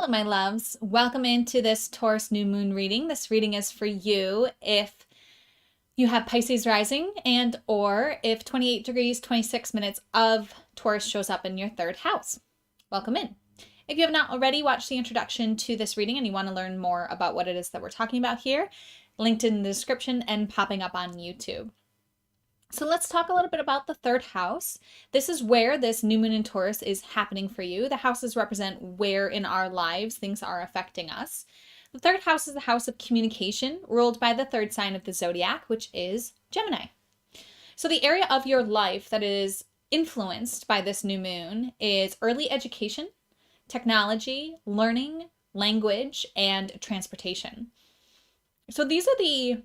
Hello, my loves. Welcome into this Taurus new moon reading. This reading is for you if you have Pisces rising and or if 28 degrees, 26 minutes of Taurus shows up in your third house. Welcome in. If you have not already watched the introduction to this reading and you want to learn more about what it is that we're talking about here, linked in the description and popping up on YouTube. So let's talk a little bit about the third house. This is where this new moon in Taurus is happening for you. The houses represent where in our lives things are affecting us. The third house is the house of communication, ruled by the third sign of the zodiac, which is Gemini. So the area of your life that is influenced by this new moon is early education, technology, learning, language, and transportation. So these are the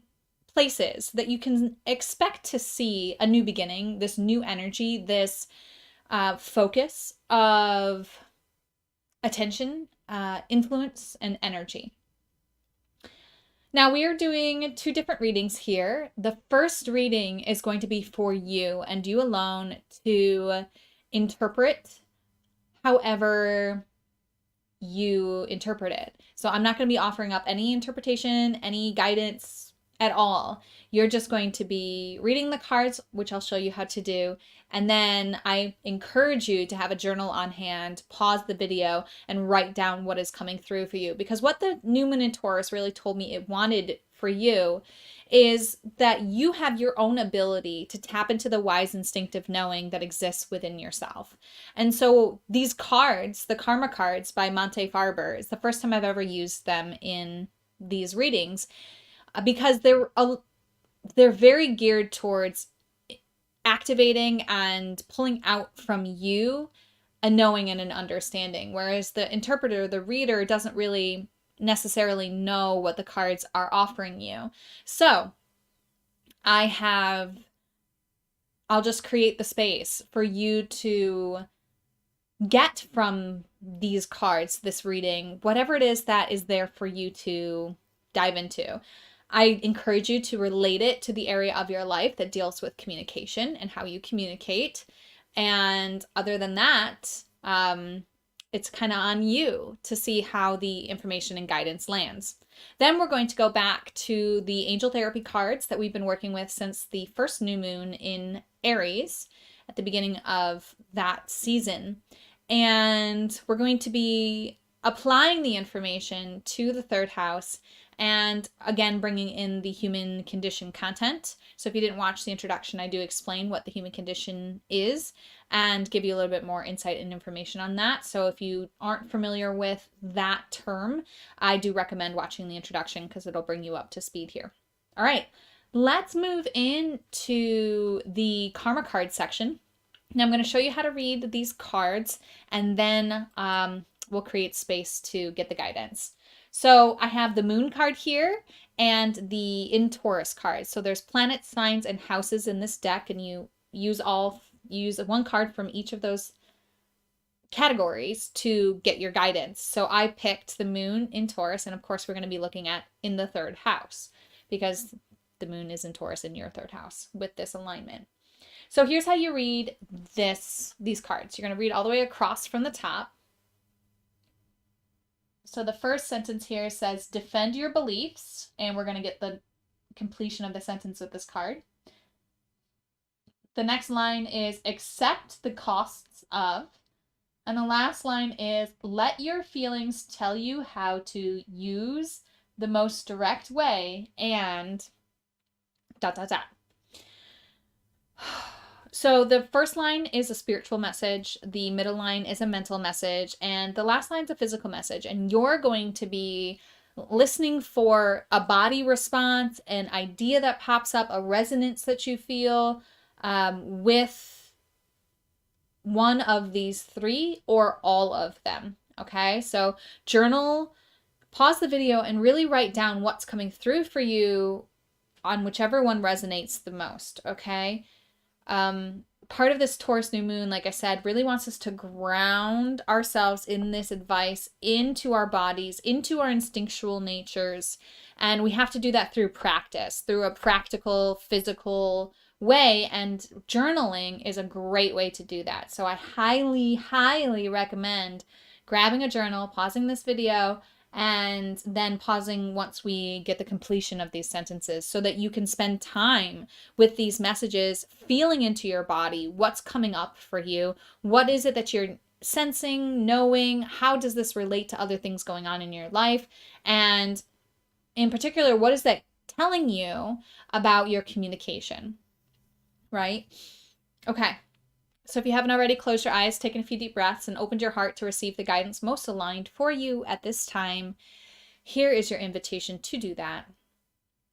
places that you can expect to see a new beginning, this new energy, this focus of attention, influence, and energy. Now we are doing two different readings here. The first reading is going to be for you and you alone to interpret however you interpret it. So I'm not going to be offering up any interpretation, any guidance at all. You're just going to be reading the cards, which I'll show you how to do. And then I encourage you to have a journal on hand, pause the video, and write down what is coming through for you. Because what the new moon in Taurus really told me it wanted for you is that you have your own ability to tap into the wise instinctive knowing that exists within yourself. And so these cards, the karma cards by Monte Farber, is the first time I've ever used them in these readings, because they're very geared towards activating and pulling out from you a knowing and an understanding, whereas the interpreter, the reader, doesn't really necessarily know what the cards are offering you. So I'll just create the space for you to get from these cards, this reading, whatever it is that is there for you to dive into. I encourage you to relate it to the area of your life that deals with communication and how you communicate. And other than that, it's kind of on you to see how the information and guidance lands. Then we're going to go back to the angel therapy cards that we've been working with since the first new moon in Aries at the beginning of that season. And we're going to be applying the information to the third house and again bringing in the human condition content. So if you didn't watch the introduction, I do explain what the human condition is and give you a little bit more insight and information on that. So if you aren't familiar with that term, I do recommend watching the introduction because it'll bring you up to speed here. All right, let's move into the karma card section. Now I'm going to show you how to read these cards, and then we'll create space to get the guidance. So I have the moon card here and the in Taurus card. So there's planets, signs, and houses in this deck, and you use one card from each of those categories to get your guidance. So I picked the moon in Taurus, and of course we're going to be looking at in the third house because the moon is in Taurus in your third house with this alignment. So here's how you read these cards. You're going to read all the way across from the top. So the first sentence here says, defend your beliefs, and we're going to get the completion of the sentence with this card. The next line is, accept the costs of, and the last line is, let your feelings tell you how to use the most direct way, and ... So the first line is a spiritual message, the middle line is a mental message, and the last line is a physical message. And you're going to be listening for a body response, an idea that pops up, a resonance that you feel with one of these three or all of them. Okay, so journal, pause the video, and really write down what's coming through for you on whichever one resonates the most. Okay. Part of this Taurus new moon, like I said, really wants us to ground ourselves in this advice into our bodies, into our instinctual natures. And we have to do that through practice, through a practical, physical way. And journaling is a great way to do that. So I highly, highly recommend grabbing a journal, pausing this video, and then pausing once we get the completion of these sentences so that you can spend time with these messages, feeling into your body, what's coming up for you, what is it that you're sensing, knowing, how does this relate to other things going on in your life, and in particular, what is that telling you about your communication, right? Okay. So if you haven't already, closed your eyes, taken a few deep breaths, and opened your heart to receive the guidance most aligned for you at this time. Here is your invitation to do that.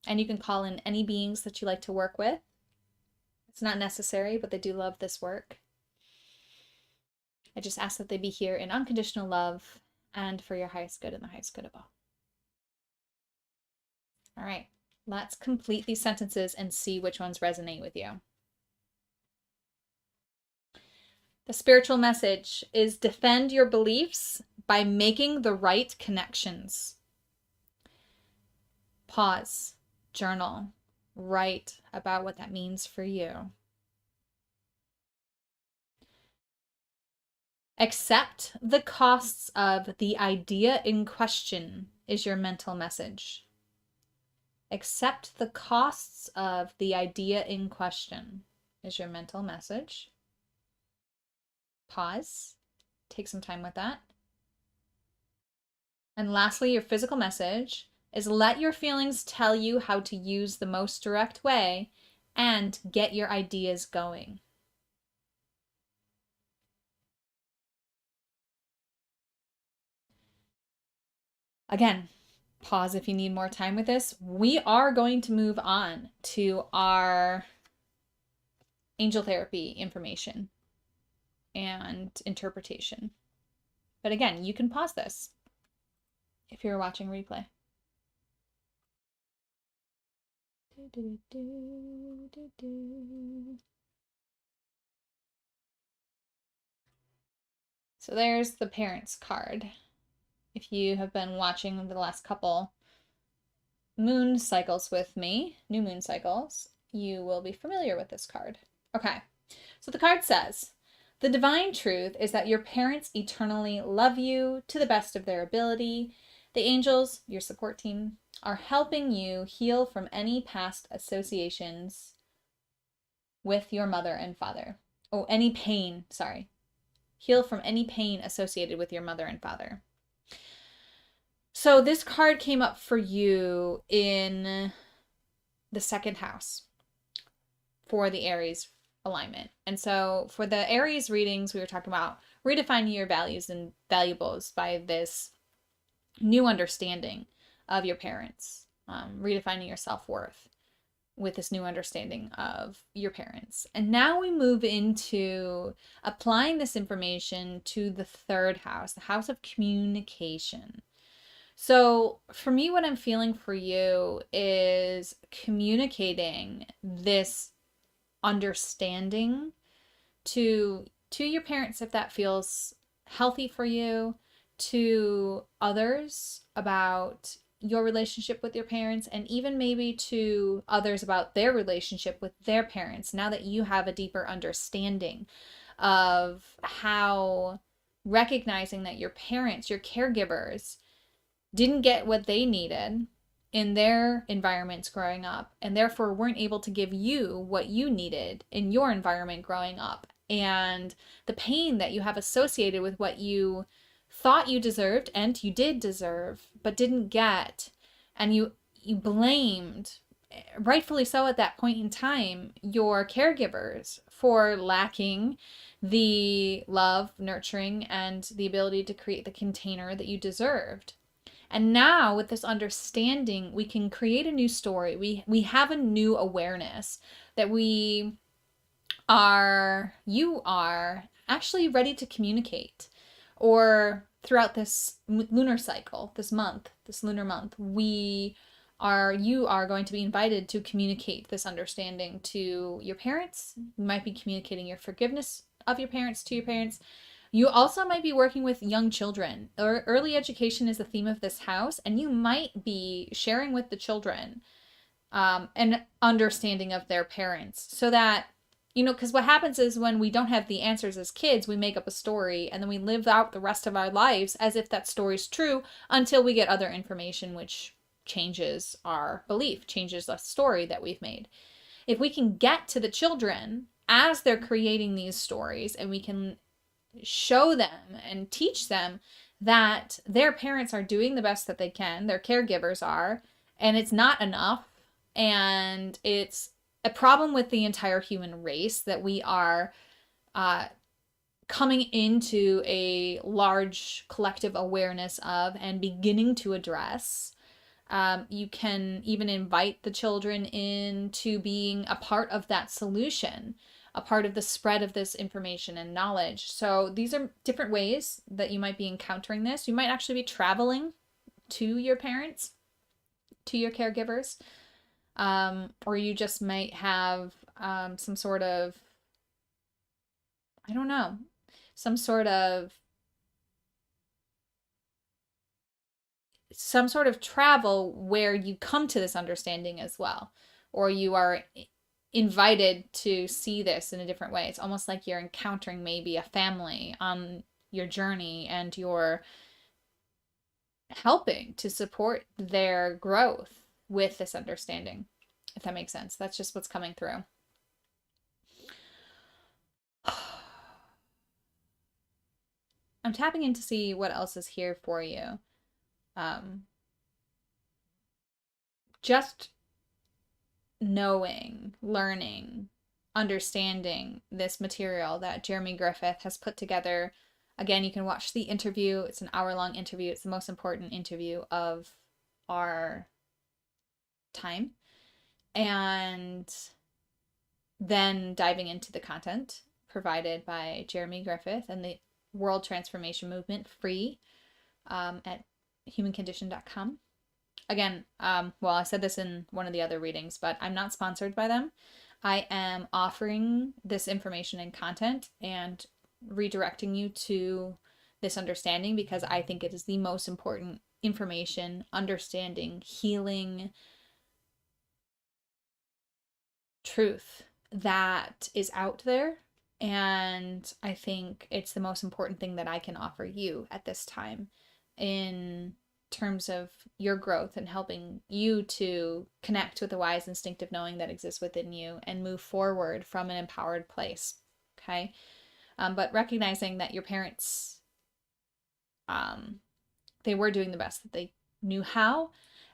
And you can call in any beings that you like to work with. It's not necessary, but they do love this work. I just ask that they be here in unconditional love and for your highest good and the highest good of all. All right, let's complete these sentences and see which ones resonate with you. The spiritual message is defend your beliefs by making the right connections. Pause, journal, write about what that means for you. Accept the costs of the idea in question is your mental message. Accept the costs of the idea in question is your mental message. Pause. Take some time with that. And lastly, your physical message is let your feelings tell you how to use the most direct way and get your ideas going. Again, pause if you need more time with this. We are going to move on to our angel therapy information and interpretation. But again, you can pause this if you're watching replay. So there's the parents card. If you have been watching the last couple moon cycles with me, new moon cycles, you will be familiar with this card. Okay, so the card says, the divine truth is that your parents eternally love you to the best of their ability. The angels, your support team, are helping you heal from any past associations with your mother and father. Oh, any pain, sorry. Heal from any pain associated with your mother and father. So this card came up for you in the second house for the Aries alignment. And so for the Aries readings, we were talking about redefining your values and valuables by this new understanding of your parents, redefining your self-worth with this new understanding of your parents. And now we move into applying this information to the third house, the house of communication. So for me, what I'm feeling for you is communicating this understanding to your parents, if that feels healthy for you, to others about your relationship with your parents, and even maybe to others about their relationship with their parents, now that you have a deeper understanding of how recognizing that your parents, your caregivers, didn't get what they needed in their environments growing up, and therefore weren't able to give you what you needed in your environment growing up, and the pain that you have associated with what you thought you deserved and you did deserve but didn't get, and you blamed, rightfully so at that point in time, your caregivers for lacking the love, nurturing, and the ability to create the container that you deserved. And now with this understanding, we can create a new story. We have a new awareness that you are actually ready to communicate. Or throughout this lunar cycle, this lunar month, you are going to be invited to communicate this understanding to your parents. You might be communicating your forgiveness of your parents to your parents. You also might be working with young children. Or early education is the theme of this house, and you might be sharing with the children an understanding of their parents, so that because what happens is when we don't have the answers as kids, we make up a story and then we live out the rest of our lives as if that story's true until we get other information, which changes our belief, changes the story that we've made. If we can get to the children as they're creating these stories and we can show them and teach them that their parents are doing the best that they can, their caregivers are, and it's not enough, and it's a problem with the entire human race that we are coming into a large collective awareness of and beginning to address. You can even invite the children into being a part of that solution, a part of the spread of this information and knowledge. So these are different ways that you might be encountering this. You might actually be traveling to your parents, to your caregivers, or you just might have some sort of, I don't know, some sort of travel where you come to this understanding as well, or you are invited to see this in a different way. It's almost like you're encountering maybe a family on your journey and you're helping to support their growth with this understanding, if that makes sense. That's just what's coming through. I'm tapping in to see what else is here for you. Just knowing, learning, understanding this material that Jeremy Griffith has put together. Again, you can watch the interview. It's an hour-long interview. It's the most important interview of our time. And then diving into the content provided by Jeremy Griffith and the World Transformation Movement free at humancondition.com. Again, well, I said this in one of the other readings, but I'm not sponsored by them. I am offering this information and content and redirecting you to this understanding because I think it is the most important information, understanding, healing, truth that is out there. And I think it's the most important thing that I can offer you at this time in terms of your growth and helping you to connect with the wise instinctive knowing that exists within you and move forward from an empowered place. Okay. But recognizing that your parents, they were doing the best that they knew how,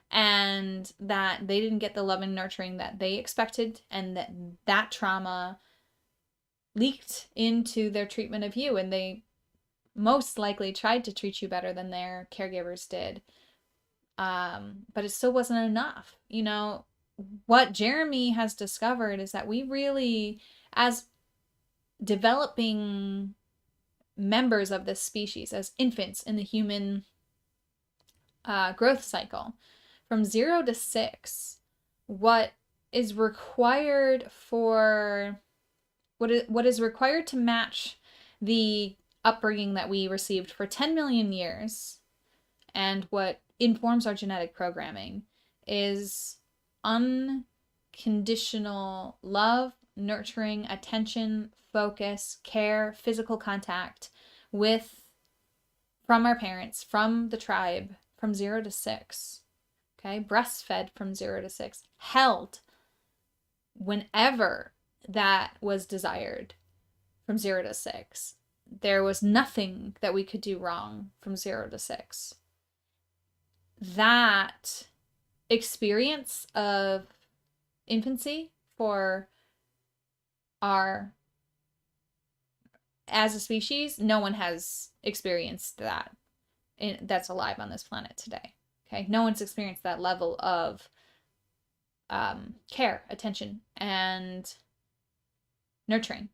and that they didn't get the love and nurturing that they expected, and that trauma leaked into their treatment of you, and they most likely tried to treat you better than their caregivers did. But it still wasn't enough. What Jeremy has discovered is that we really, as developing members of this species, as infants in the human growth cycle, from 0 to 6, what is required to match the upbringing that we received for 10 million years and what informs our genetic programming is unconditional love, nurturing, attention, focus, care, physical contact from our parents, from the tribe, from 0 to 6. Okay, breastfed from 0 to 6, held whenever that was desired from 0 to 6. There was nothing that we could do wrong from 0 to 6. That experience of infancy for as a species, no one has experienced that that's alive on this planet today. Okay, no one's experienced that level of care, attention, and nurturing.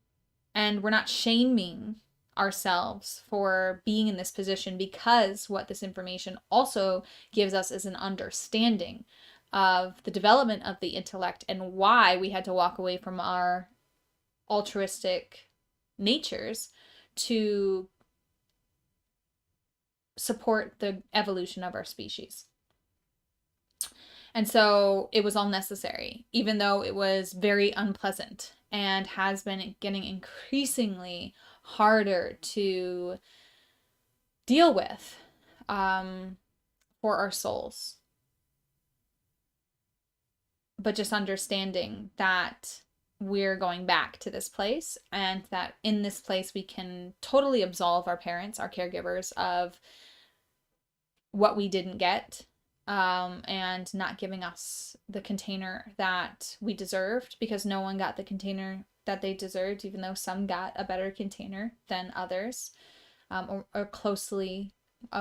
And we're not shaming ourselves for being in this position, because what this information also gives us is an understanding of the development of the intellect and why we had to walk away from our altruistic natures to support the evolution of our species. And so it was all necessary, even though it was very unpleasant and has been getting increasingly harder to deal with for our souls. But just understanding that we're going back to this place, and that in this place we can totally absolve our parents, our caregivers, of what we didn't get, and not giving us the container that we deserved, because no one got the container that they deserved, even though some got a better container than others, or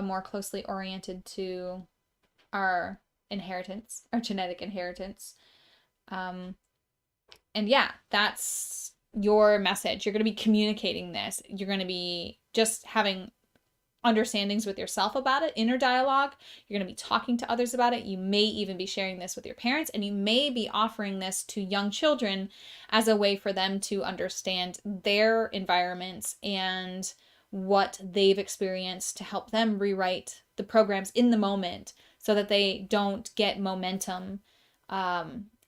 more closely oriented to our inheritance, our genetic inheritance. And yeah, that's your message. You're going to be communicating this. You're going to be just having understandings with yourself about it, inner dialogue. You're going to be talking to others about it. You may even be sharing this with your parents, and you may be offering this to young children as a way for them to understand their environments and what they've experienced, to help them rewrite the programs in the moment so that they don't get momentum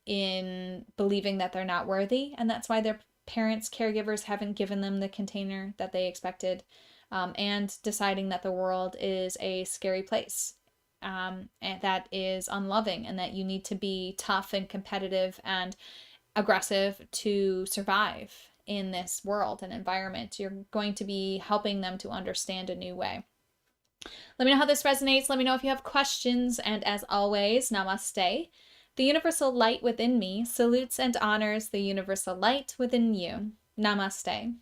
in believing that they're not worthy, and that's why their parents, caregivers, haven't given them the container that they expected, and deciding that the world is a scary place, and that is unloving, and that you need to be tough and competitive and aggressive to survive in this world and environment. You're going to be helping them to understand a new way. Let me know how this resonates. Let me know if you have questions, and as always, namaste. The universal light within me salutes and honors the universal light within you. Namaste.